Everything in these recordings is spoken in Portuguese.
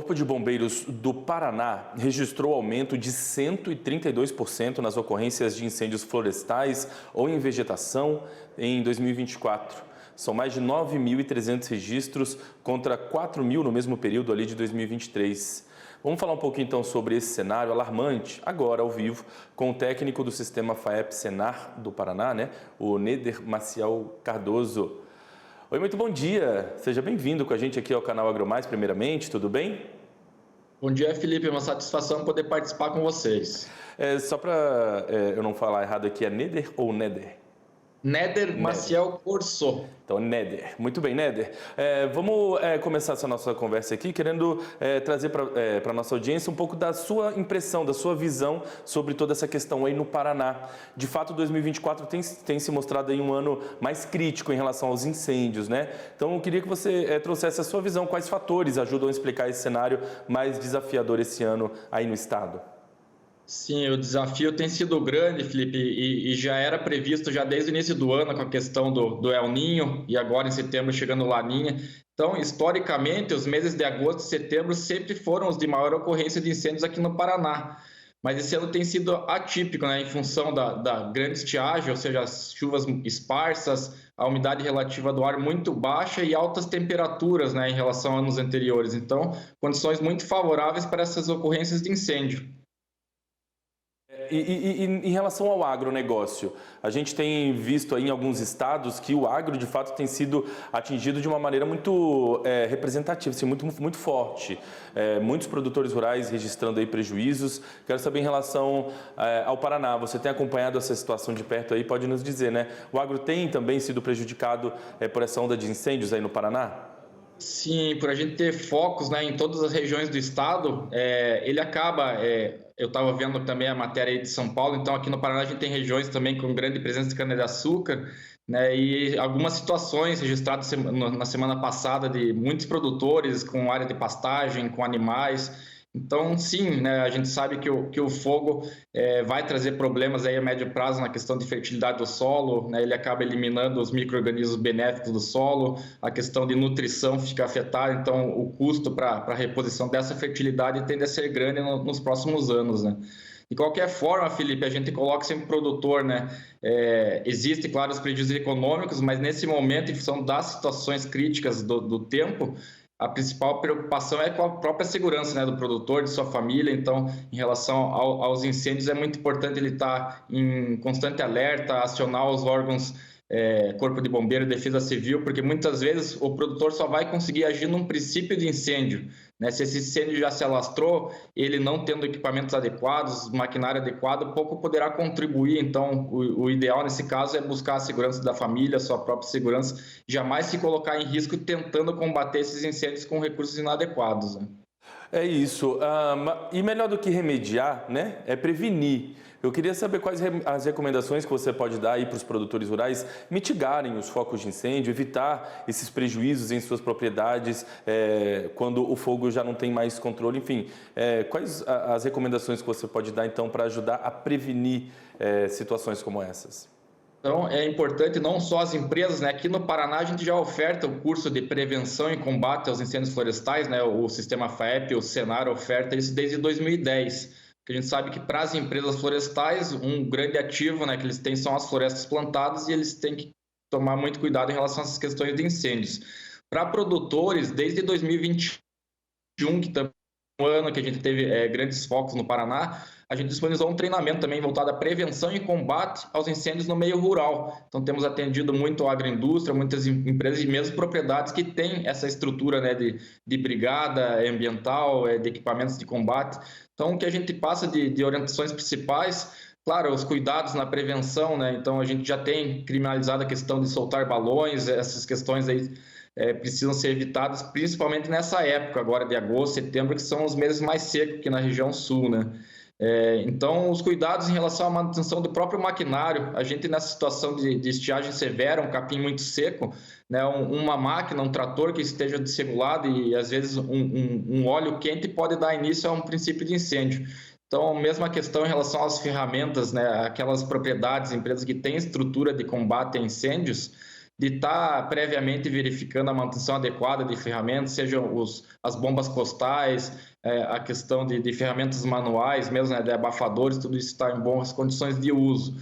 Corpo de Bombeiros do Paraná registrou aumento de 132% nas ocorrências de incêndios florestais ou em vegetação em 2024. São mais de 9.300 registros contra 4.000 no mesmo período ali de 2023. Vamos falar um pouquinho então sobre esse cenário alarmante, agora ao vivo, com o técnico do sistema FAEP-Senar do Paraná, o Néder Maciel Cardoso. Oi, muito bom dia. Seja bem-vindo com a gente aqui ao canal AgroMais, primeiramente, tudo bem? Bom dia, Felipe. É uma satisfação poder participar com vocês. Só para eu não falar errado aqui, é Néder ou Néder? Néder Maciel Corso. Então, Néder. Muito bem, Néder. Vamos começar essa nossa conversa aqui, querendo trazer para a nossa audiência um pouco da sua impressão, da sua visão sobre toda essa questão aí no Paraná. De fato, 2024 tem se mostrado aí um ano mais crítico em relação aos incêndios, né? Então, eu queria que você trouxesse a sua visão, quais fatores ajudam a explicar esse cenário mais desafiador esse ano aí no estado? Sim, o desafio tem sido grande, Felipe, e já era previsto já desde o início do ano com a questão do El Niño e agora em setembro chegando o Laninha. Então, historicamente, os meses de agosto e setembro sempre foram os de maior ocorrência de incêndios aqui no Paraná. Mas esse ano tem sido atípico, né, em função da grande estiagem, ou seja, as chuvas esparsas, a umidade relativa do ar muito baixa e altas temperaturas, né, em relação a anos anteriores. Então, condições muito favoráveis para essas ocorrências de incêndio. E em relação ao agronegócio, a gente tem visto aí em alguns estados que o agro, de fato, tem sido atingido de uma maneira muito representativa, assim, muito forte. Muitos produtores rurais registrando aí prejuízos. Quero saber em relação ao Paraná, você tem acompanhado essa situação de perto aí, pode nos dizer, né? O agro tem também sido prejudicado por essa onda de incêndios aí no Paraná? Sim, por a gente ter focos, né, em todas as regiões do estado, ele acaba. Eu estava vendo também a matéria aí de São Paulo, então aqui no Paraná a gente tem regiões também com grande presença de cana-de-açúcar, né, e algumas situações registradas na semana passada de muitos produtores com área de pastagem, com animais. Então, sim, né, a gente sabe que o fogo vai trazer problemas aí a médio prazo na questão de fertilidade do solo, né, ele acaba eliminando os micro-organismos benéficos do solo, a questão de nutrição fica afetada, então o custo para a reposição dessa fertilidade tende a ser grande nos próximos anos, né. De qualquer forma, Felipe, a gente coloca sempre o produtor, né? Existe, claro, os prejuízos econômicos, mas nesse momento, em função das situações críticas do tempo, a principal preocupação é com a própria segurança, né, do produtor, de sua família. Então, em relação aos incêndios, é muito importante ele estar em constante alerta, acionar os órgãos, Corpo de Bombeiro, Defesa Civil, porque muitas vezes o produtor só vai conseguir agir num princípio de incêndio, né? Se esse incêndio já se alastrou, ele não tendo equipamentos adequados, maquinário adequado, pouco poderá contribuir. Então, o ideal nesse caso é buscar a segurança da família, a sua própria segurança, jamais se colocar em risco tentando combater esses incêndios com recursos inadequados, né? É isso. E melhor do que remediar, né, é prevenir. Eu queria saber quais as recomendações que você pode dar aí para os produtores rurais mitigarem os focos de incêndio, evitar esses prejuízos em suas propriedades quando o fogo já não tem mais controle. Enfim, quais as recomendações que você pode dar então para ajudar a prevenir situações como essas? Então, é importante não só as empresas, né? Aqui no Paraná a gente já oferta o curso de prevenção e combate aos incêndios florestais, né? O sistema FAEP, o Senar oferta isso desde 2010. Que a gente sabe que para as empresas florestais, um grande ativo, né, que eles têm são as florestas plantadas e eles têm que tomar muito cuidado em relação a essas questões de incêndios. Para produtores, desde 2021, que também é um ano que a gente teve grandes focos no Paraná, a gente disponibilizou um treinamento também voltado à prevenção e combate aos incêndios no meio rural. Então, temos atendido muito a agroindústria, muitas empresas e mesmo propriedades que têm essa estrutura, né, de brigada ambiental, de equipamentos de combate. Então, o que a gente passa de orientações principais, claro, os cuidados na prevenção, né? Então, a gente já tem criminalizado a questão de soltar balões, essas questões aí precisam ser evitadas, principalmente nessa época agora de agosto, setembro, que são os meses mais secos aqui na região sul, né? Então, os cuidados em relação à manutenção do próprio maquinário, a gente nessa situação de estiagem severa, um capim muito seco, né, uma máquina, um trator que esteja desregulado e às vezes um óleo quente pode dar início a um princípio de incêndio. Então, mesma questão em relação às ferramentas, né, aquelas propriedades, empresas que têm estrutura de combate a incêndios, de estar previamente verificando a manutenção adequada de ferramentas, sejam as bombas costais, a questão de ferramentas manuais, mesmo, né, de abafadores, tudo isso está em boas condições de uso.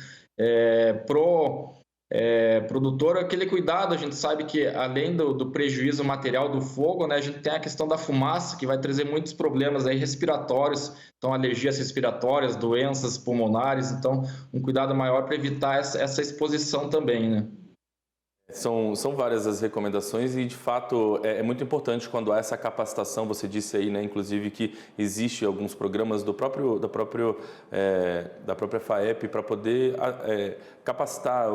Produtor, aquele cuidado, a gente sabe que além do prejuízo material do fogo, né, a gente tem a questão da fumaça, que vai trazer muitos problemas aí respiratórios, então alergias respiratórias, doenças pulmonares, então um cuidado maior para evitar essa exposição também, né? São várias as recomendações e, de fato, é muito importante quando há essa capacitação. Você disse aí, né, inclusive, que existe alguns programas da própria FAEP para poder capacitar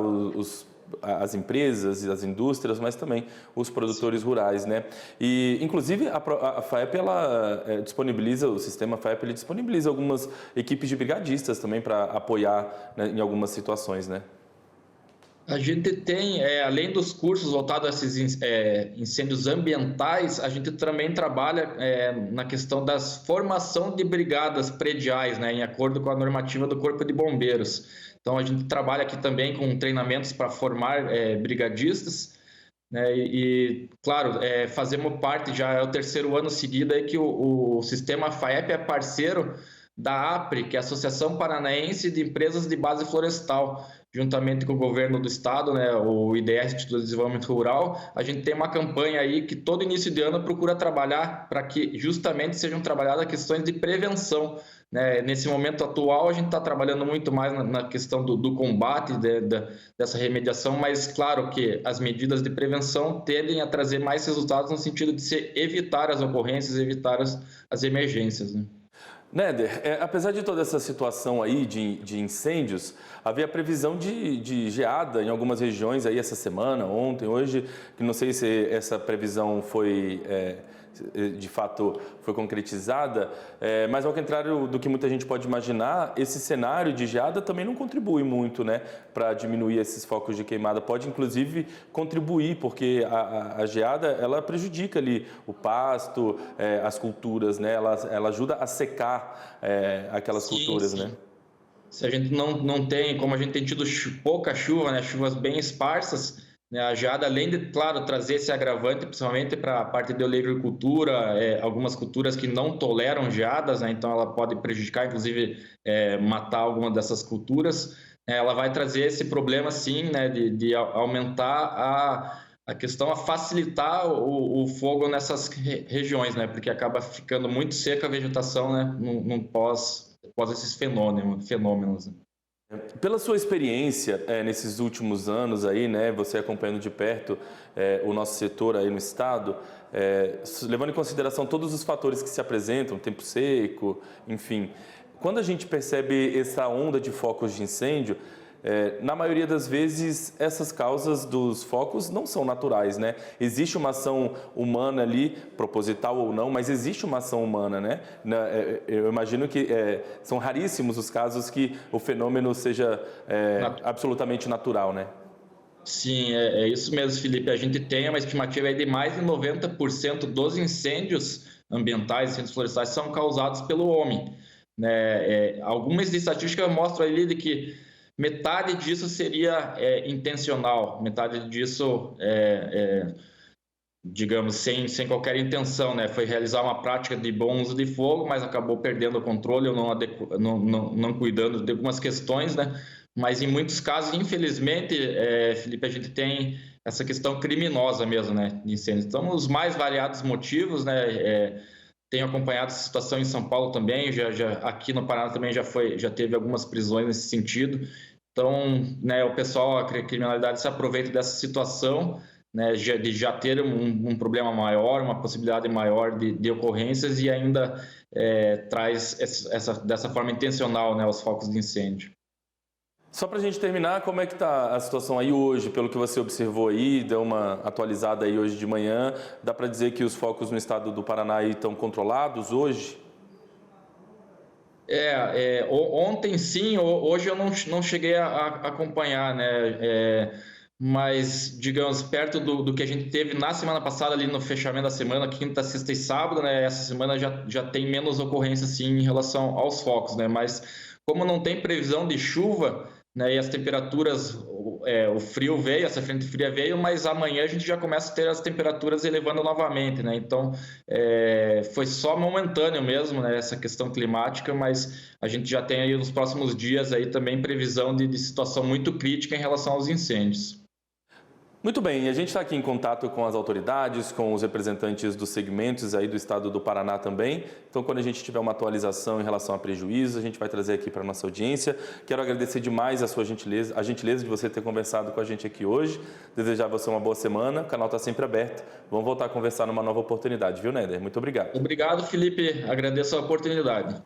as empresas e as indústrias, mas também os produtores rurais, né? E, inclusive, a FAEP, ela disponibiliza, o sistema FAEP, ele disponibiliza algumas equipes de brigadistas também para apoiar, né, em algumas situações, né? A gente tem, além dos cursos voltados a esses incêndios ambientais, a gente também trabalha na questão das formação de brigadas prediais, né, em acordo com a normativa do Corpo de Bombeiros. Então, a gente trabalha aqui também com treinamentos para formar brigadistas, né, claro, fazemos parte, já é o terceiro ano seguido aí que o sistema FAEP é parceiro da APRE, que é a Associação Paranaense de Empresas de Base Florestal, juntamente com o governo do estado, né, o IDR, Instituto de Desenvolvimento Rural. A gente tem uma campanha aí que todo início de ano procura trabalhar para que justamente sejam trabalhadas questões de prevenção, né? Nesse momento atual, a gente está trabalhando muito mais na questão do combate, dessa remediação, mas claro que as medidas de prevenção tendem a trazer mais resultados no sentido de se evitar as ocorrências, evitar as emergências, né? Néder, apesar de toda essa situação aí de incêndios, havia previsão de geada em algumas regiões aí essa semana, ontem, hoje, que não sei se essa previsão foi, de fato, foi concretizada, mas ao contrário do que muita gente pode imaginar, esse cenário de geada também não contribui muito, né, para diminuir esses focos de queimada. Pode, inclusive, contribuir, porque a geada, ela prejudica ali o pasto, as culturas, né, ela ajuda a secar aquelas culturas, sim. né? Se a gente não tem, como a gente tem tido pouca chuva, né, chuvas bem esparsas, né, a geada, além de, claro, trazer esse agravante, principalmente para a parte de oleicultura, algumas culturas que não toleram geadas, né, então ela pode prejudicar, inclusive matar alguma dessas culturas, ela vai trazer esse problema, sim, né, de aumentar a questão, a facilitar o fogo nessas regiões, né, porque acaba ficando muito seca a vegetação, né, pós esses fenômenos. Né? Pela sua experiência nesses últimos anos aí, né, você acompanhando de perto o nosso setor aí no estado, levando em consideração todos os fatores que se apresentam, tempo seco, enfim, quando a gente percebe essa onda de focos de incêndio, na maioria das vezes essas causas dos focos não são naturais, né? Existe uma ação humana ali, proposital ou não, mas existe uma ação humana, né? Eu imagino que são raríssimos os casos que o fenômeno seja absolutamente natural, né? Sim, é isso mesmo, Felipe. A gente tem uma estimativa aí de mais de 90% dos incêndios ambientais, incêndios florestais, são causados pelo homem, né? Algumas estatísticas mostram ali de que metade disso seria intencional, metade disso, digamos, sem qualquer intenção, né? Foi realizar uma prática de bom uso de fogo, mas acabou perdendo o controle ou não cuidando de algumas questões, né? Mas em muitos casos, infelizmente, Felipe, a gente tem essa questão criminosa mesmo, né? De incêndios. Então, os mais variados motivos, né? Tenho acompanhado essa situação em São Paulo também, aqui no Paraná também já teve algumas prisões nesse sentido. Então, né, o pessoal, a criminalidade se aproveita dessa situação, né, de já ter um problema maior, uma possibilidade maior de ocorrências e ainda traz dessa forma intencional, né, os focos de incêndio. Só para a gente terminar, como é que está a situação aí hoje, pelo que você observou aí, deu uma atualizada aí hoje de manhã, dá para dizer que os focos no estado do Paraná aí estão controlados hoje? Ontem sim, hoje eu não cheguei a acompanhar, né? Mas, digamos, perto do que a gente teve na semana passada, ali no fechamento da semana, quinta, sexta e sábado, né? Essa semana já tem menos ocorrência, sim, em relação aos focos, né? Mas como não tem previsão de chuva, né, e as temperaturas, o frio veio, essa frente fria veio, mas amanhã a gente já começa a ter as temperaturas elevando novamente, né? Então, foi só momentâneo mesmo, né, essa questão climática, mas a gente já tem aí nos próximos dias aí também previsão de situação muito crítica em relação aos incêndios. Muito bem, e a gente está aqui em contato com as autoridades, com os representantes dos segmentos aí do estado do Paraná também. Então, quando a gente tiver uma atualização em relação a prejuízos, a gente vai trazer aqui para a nossa audiência. Quero agradecer demais a gentileza de você ter conversado com a gente aqui hoje. Desejar a você uma boa semana. O canal está sempre aberto. Vamos voltar a conversar numa nova oportunidade, viu, Néder? Muito obrigado. Obrigado, Felipe. Agradeço a oportunidade.